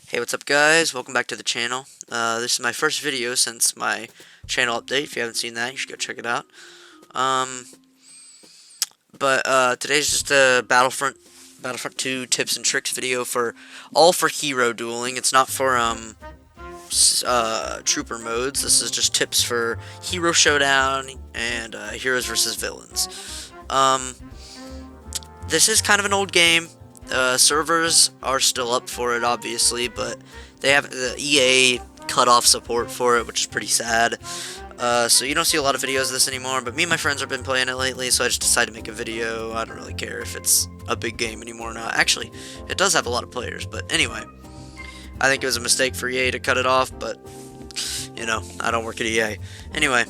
Hey, what's up guys? Welcome back to the channel. This is my first video since my channel update. If you haven't seen that, you should go check it out. Um, Today's just a Battlefront 2 tips and tricks video for hero dueling. It's not for trooper modes. This is just tips for hero showdown and heroes versus villains. This is kind of an old game. Servers are still up for it, obviously, but they have the EA cut off support for it, which is pretty sad. So you don't see a lot of videos of this anymore, but me and my friends have been playing it lately, so I just decided to make a video. I don't really care if it's a big game anymore or not. Actually, it does have a lot of players, but anyway. I think it was a mistake for EA to cut it off, but, you know, I don't work at EA. Anyway,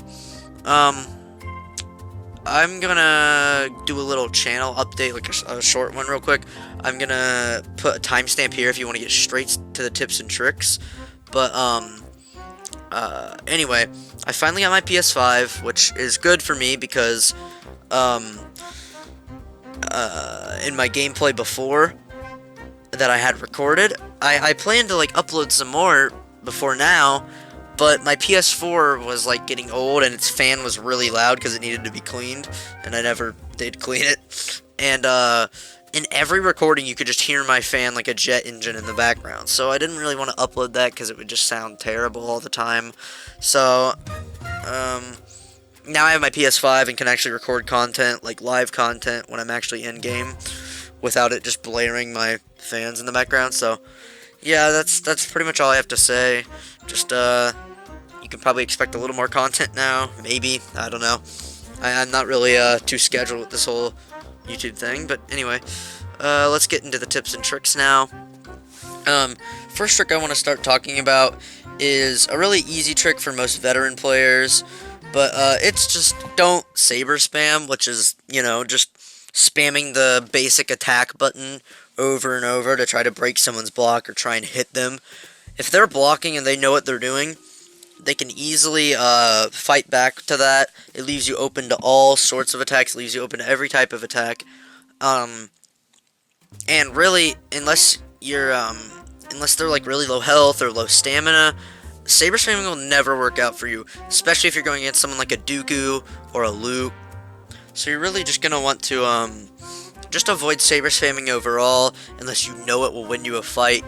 I'm gonna do a little channel update, like a short one real quick. I'm gonna put a timestamp here if you want to get straight to the tips and tricks. But, anyway, I finally got my PS5, which is good for me because, in my gameplay before that I had recorded, I planned to, like, upload some more before now, but my PS4 was, like, getting old, and its fan was really loud because it needed to be cleaned, and I never did clean it. And, in every recording, you could just hear my fan like a jet engine in the background. So I didn't really want to upload that because it would just sound terrible all the time. So, now I have my PS5 and can actually record content, like live content, when I'm actually in-game, without it just blaring my fans in the background. So, yeah, that's pretty much all I have to say. Just, you can probably expect a little more content now, maybe, I don't know. I'm not really, too scheduled with this whole YouTube thing, but anyway, let's get into the tips and tricks now. First trick I want to start talking about is a really easy trick for most veteran players, but, it's just don't saber spam, which is, you know, just spamming the basic attack button over and over to try to break someone's block or try and hit them. If they're blocking and they know what they're doing, they can easily fight back to that. It leaves you open to all sorts of attacks. It leaves you open to every type of attack. And really, unless they're like really low health or low stamina, saber spamming will never work out for you. Especially if you're going against someone like a Dooku or a Luke. So you're really just gonna want to just avoid saber spamming overall, unless you know it will win you a fight.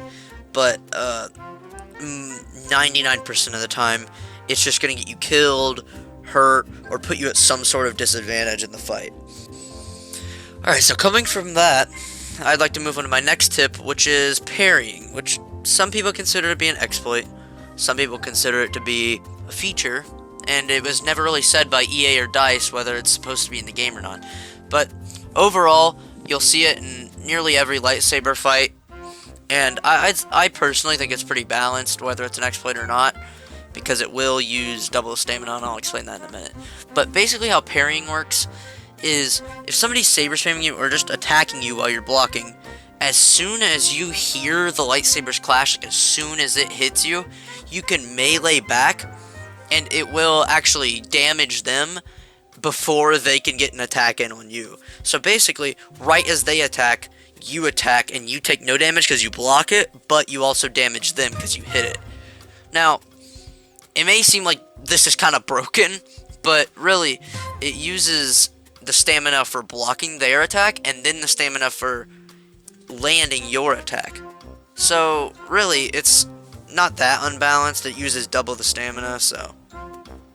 But 99% of the time, it's just going to get you killed, hurt, or put you at some sort of disadvantage in the fight. Alright, so coming from that, I'd like to move on to my next tip, which is parrying, which some people consider to be an exploit, some people consider it to be a feature, and it was never really said by EA or DICE whether it's supposed to be in the game or not. But overall, you'll see it in nearly every lightsaber fight. And I personally think it's pretty balanced, whether it's an exploit or not, because it will use double stamina, and I'll explain that in a minute. But basically how parrying works is, if somebody's saber spamming you or just attacking you while you're blocking, as soon as you hear the lightsabers clash, like as soon as it hits you, you can melee back, and it will actually damage them before they can get an attack in on you. So basically, right as they attack, you attack, and you take no damage because you block it, but you also damage them because you hit it. Now, it may seem like this is kind of broken, but really, it uses the stamina for blocking their attack, and then the stamina for landing your attack. So, really, it's not that unbalanced. It uses double the stamina, so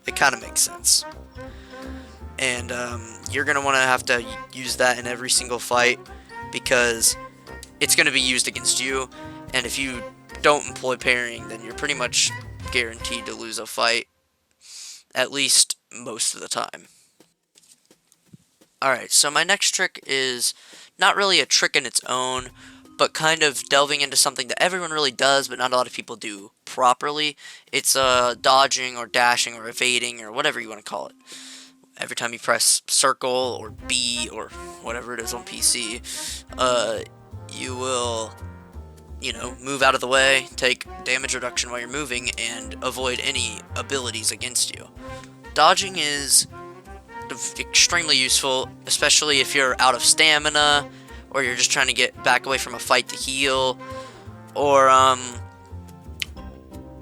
it kind of makes sense. And, you're going to want to have to use that in every single fight, because it's going to be used against you, and if you don't employ parrying, then you're pretty much guaranteed to lose a fight, at least most of the time. Alright, so my next trick is not really a trick in its own, but kind of delving into something that everyone really does, but not a lot of people do properly. It's dodging or dashing or evading or whatever you want to call it. Every time you press circle or B or whatever it is on PC, you will, you know, move out of the way, take damage reduction while you're moving, and avoid any abilities against you. Dodging is extremely useful, especially if you're out of stamina, or you're just trying to get back away from a fight to heal, or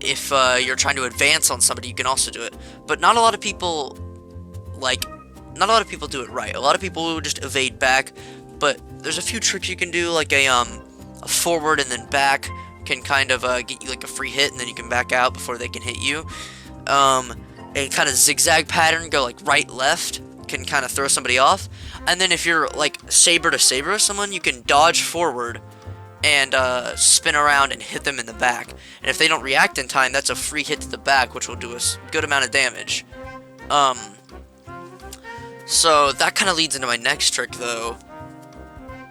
if you're trying to advance on somebody, you can also do it. But not a lot of people, not a lot of people do it right. A lot of people will just evade back, but there's a few tricks you can do, like a forward and then back can kind of get you like a free hit, and then you can back out before they can hit you. A kind of zigzag pattern, go like right, left, can kind of throw somebody off. And then if you're like saber to saber with someone, you can dodge forward and spin around and hit them in the back. And if they don't react in time, that's a free hit to the back, which will do a good amount of damage. So that kind of leads into my next trick, though,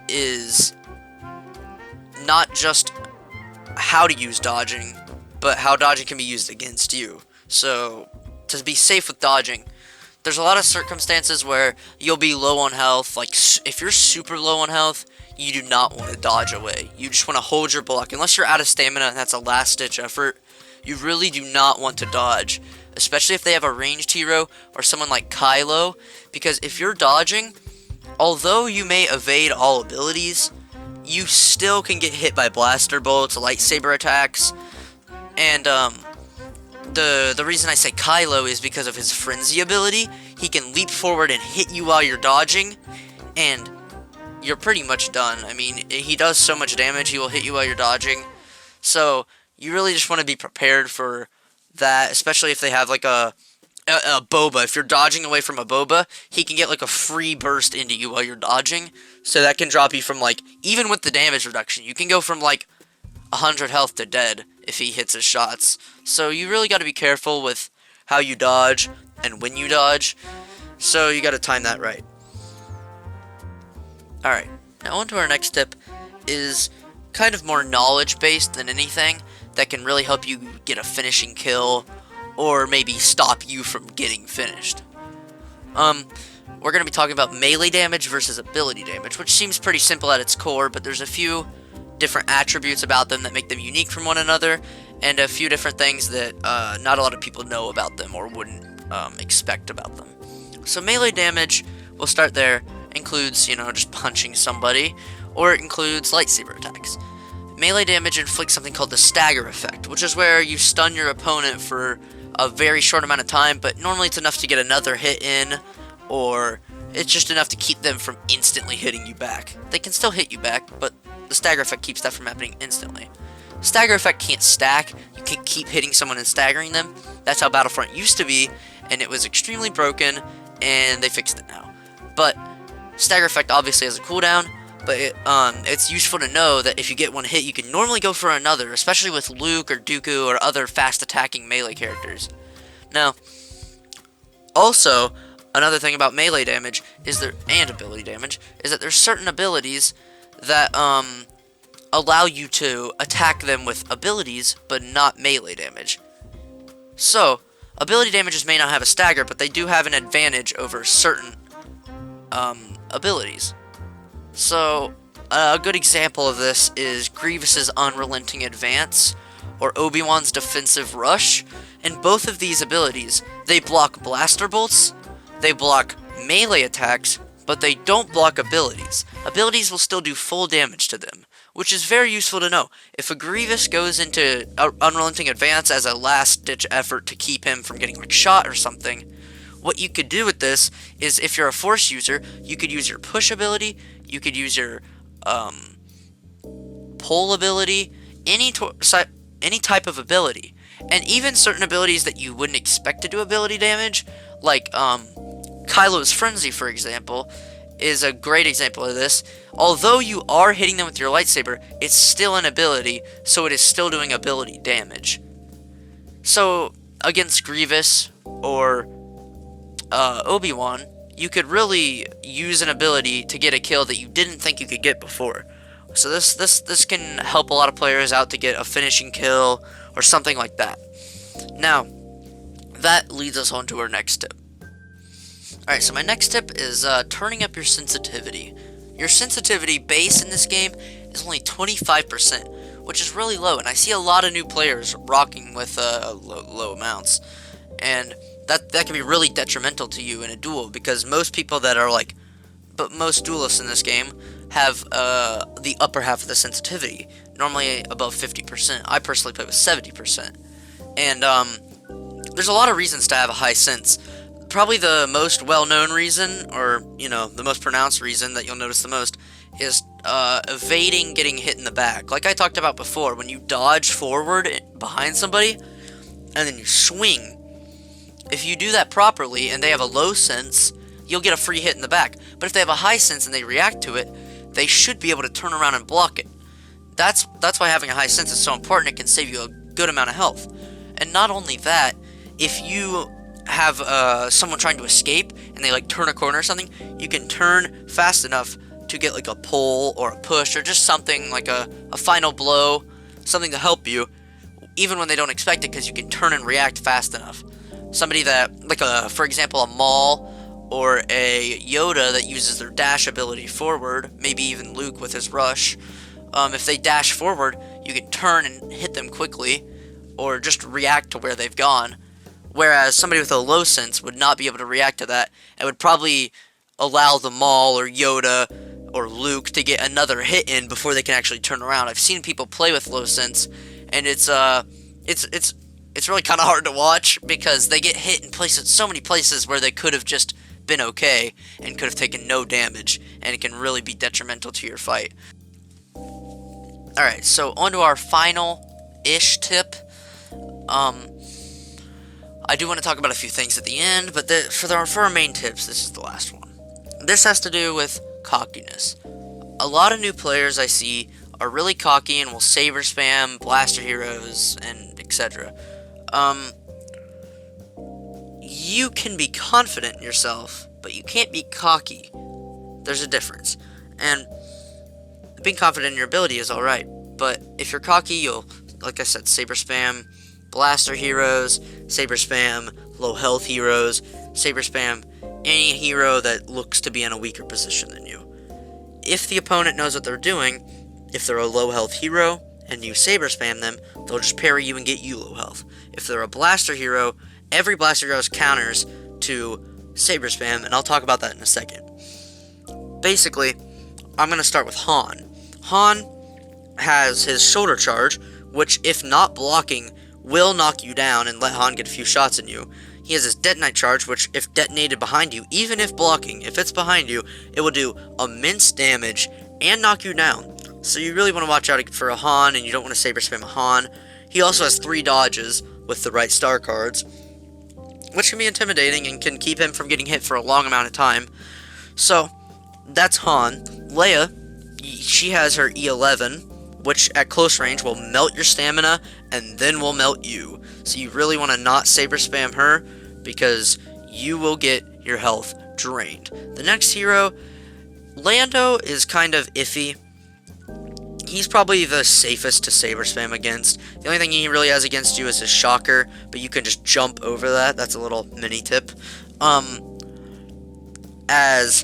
is not just how to use dodging, but how dodging can be used against you. So to be safe with dodging, there's a lot of circumstances where you'll be low on health. Like, if you're super low on health, you do not want to dodge away. You just want to hold your block. Unless you're out of stamina and that's a last-ditch effort, you really do not want to dodge. Especially if they have a ranged hero or someone like Kylo. Because if you're dodging, although you may evade all abilities, you still can get hit by blaster bolts, lightsaber attacks. And the reason I say Kylo is because of his frenzy ability. He can leap forward and hit you while you're dodging, and you're pretty much done. I mean, he does so much damage, he will hit you while you're dodging. So you really just want to be prepared for that, especially if they have like a boba. If you're dodging away from a boba, he can get like a free burst into you while you're dodging. So that can drop you from, like, even with the damage reduction, you can go from like 100 health to dead if he hits his shots. So you really got to be careful with how you dodge and when you dodge. So you got to time that right. Alright, now on to our next tip is kind of more knowledge based than anything that can really help you get a finishing kill or maybe stop you from getting finished. We're going to be talking about melee damage versus ability damage, which seems pretty simple at its core, but there's a few different attributes about them that make them unique from one another, and a few different things that not a lot of people know about them or wouldn't expect about them. So melee damage, we'll start there, includes, just punching somebody, or it includes lightsaber attacks. Melee damage inflicts something called the stagger effect, which is where you stun your opponent for a very short amount of time, but normally it's enough to get another hit in, or it's just enough to keep them from instantly hitting you back. They can still hit you back, but the stagger effect keeps that from happening instantly. Stagger effect can't stack. You can't keep hitting someone and staggering them. That's how Battlefront used to be, and it was extremely broken, and they fixed it now. But stagger effect obviously has a cooldown, but it's useful to know that if you get one hit, you can normally go for another, especially with Luke or Dooku or other fast-attacking melee characters. Now, also, another thing about melee damage and ability damage is that there's certain abilities that allow you to attack them with abilities, but not melee damage. So, ability damages may not have a stagger, but they do have an advantage over certain abilities. So, a good example of this is Grievous's Unrelenting Advance, or Obi-Wan's Defensive Rush. And both of these abilities, they block blaster bolts, they block melee attacks, but they don't block abilities. Abilities will still do full damage to them, which is very useful to know. If a Grievous goes into Unrelenting Advance as a last-ditch effort to keep him from getting shot or something, what you could do with this is, if you're a Force user, you could use your push ability, you could use your pull ability, any type of ability. And even certain abilities that you wouldn't expect to do ability damage, like Kylo's Frenzy, for example, is a great example of this. Although you are hitting them with your lightsaber, it's still an ability, so it is still doing ability damage. So, against Grievous or Obi-Wan, you could really use an ability to get a kill that you didn't think you could get before. So this can help a lot of players out to get a finishing kill or something like that. Now, that leads us on to our next tip. Alright, so my next tip is turning up your sensitivity. Your sensitivity base in this game is only 25%, which is really low, and I see a lot of new players rocking with low amounts. And that can be really detrimental to you in a duel, because most people that are most duelists in this game have the upper half of the sensitivity, normally above 50%. I personally play with 70%. And there's a lot of reasons to have a high sense. Probably the most well-known reason, or the most pronounced reason that you'll notice the most, is evading getting hit in the back. Like I talked about before, when you dodge forward behind somebody and then you swing, if you do that properly and they have a low sense, you'll get a free hit in the back. But if they have a high sense and they react to it, they should be able to turn around and block it. That's why having a high sense is so important. It can save you a good amount of health. And not only that, if you have someone trying to escape and they like turn a corner or something, you can turn fast enough to get like a pull or a push or just something like a final blow, something to help you, even when they don't expect it, because you can turn and react fast enough. Somebody that, like for example, a Maul or a Yoda that uses their dash ability forward, maybe even Luke with his rush, if they dash forward, you can turn and hit them quickly, or just react to where they've gone. Whereas somebody with a low sense would not be able to react to that, and would probably allow the Maul or Yoda or Luke to get another hit in before they can actually turn around. I've seen people play with low sense, and it's really kind of hard to watch, because they get hit in so many places where they could have just been okay and could have taken no damage, and it can really be detrimental to your fight. Alright, so on to our final-ish tip. I do want to talk about a few things at the end, but for our main tips, this is the last one. This has to do with cockiness. A lot of new players I see are really cocky and will saber spam blaster heroes and etc. You can be confident in yourself, but you can't be cocky. There's a difference. And being confident in your ability is alright, but if you're cocky, you'll, like I said, saber spam blaster heroes, saber spam low health heroes, saber spam any hero that looks to be in a weaker position than you. If the opponent knows what they're doing, if they're a low health hero and you saber spam them, they'll just parry you and get you low health. If they're a blaster hero, every blaster hero has counters to saber spam, and I'll talk about that in a second. Basically, I'm going to start with Han. Han has his shoulder charge, which if not blocking will knock you down and let Han get a few shots in you. He has his detonite charge, which if detonated behind you, even if blocking, if it's behind you, it will do immense damage and knock you down. So you really want to watch out for a Han, and you don't want to saber spam a Han. He also has 3 dodges with the right star cards, which can be intimidating and can keep him from getting hit for a long amount of time. So that's Han. Leia, she has her E11, which at close range will melt your stamina and then will melt you. So you really want to not saber spam her, because you will get your health drained. The next hero, Lando, is kind of iffy. He's probably the safest to saber spam against. The only thing he really has against you is his shocker, but you can just jump over that. That's a little mini tip. As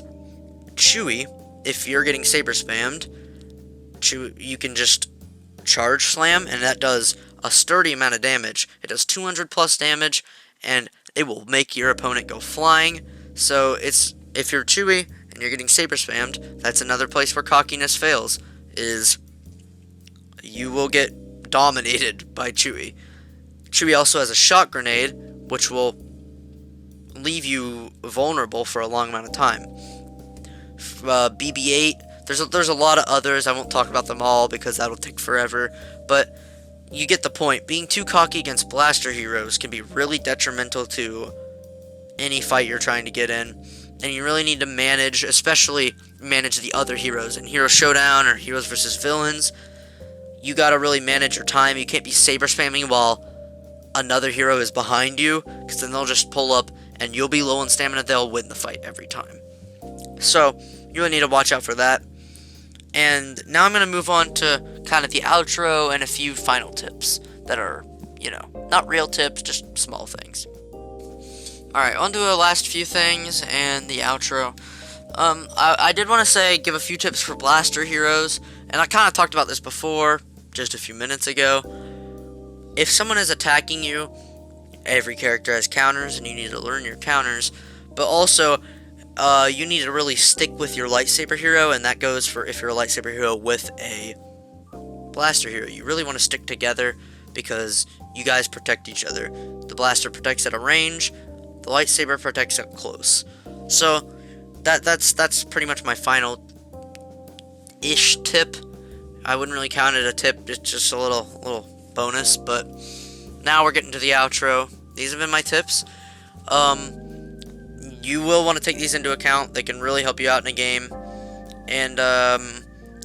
Chewie, if you're getting saber spammed, you can just charge slam, and that does a sturdy amount of damage. It does 200 plus damage, and it will make your opponent go flying. So if you're Chewie and you're getting saber spammed, that's another place where cockiness fails, is you will get dominated by Chewie. Chewie also has a shock grenade, which will leave you vulnerable for a long amount of time. BB-8, there's a lot of others. I won't talk about them all because that'll take forever, but you get the point. Being too cocky against blaster heroes can be really detrimental to any fight you're trying to get in, and you really need to manage, especially manage the other heroes. In Hero Showdown or Heroes vs. Villains, you gotta really manage your time. You can't be saber spamming while another hero is behind you, because then they'll just pull up and you'll be low on stamina. They'll win the fight every time. So you really need to watch out for that. And now I'm going to move on to kind of the outro and a few final tips that are, not real tips, just small things. Alright, on to the last few things and the outro. I did want to give a few tips for blaster heroes, and I kind of talked about this before, just a few minutes ago. If someone is attacking you, every character has counters, and you need to learn your counters, but also you need to really stick with your lightsaber hero, and that goes for if you're a lightsaber hero with a blaster hero. You really want to stick together, because you guys protect each other. The blaster protects at a range, the lightsaber protects at close. So that's pretty much my final ish tip. I wouldn't really count it a tip, it's just a little bonus, but now we're getting to the outro. These have been my tips. You will want to take these into account. They can really help you out in a game. And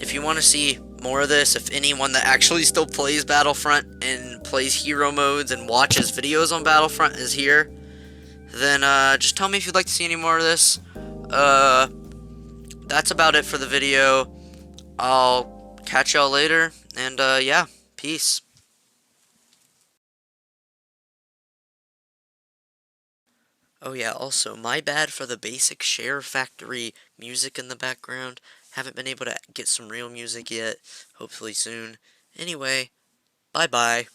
if you want to see more of this, if anyone that actually still plays Battlefront and plays hero modes and watches videos on Battlefront is here, then just tell me if you'd like to see any more of this. That's about it for the video. I'll catch y'all later, and yeah, peace. Oh yeah, also, my bad for the basic Share Factory music in the background. Haven't been able to get some real music yet. Hopefully soon. Anyway, bye-bye.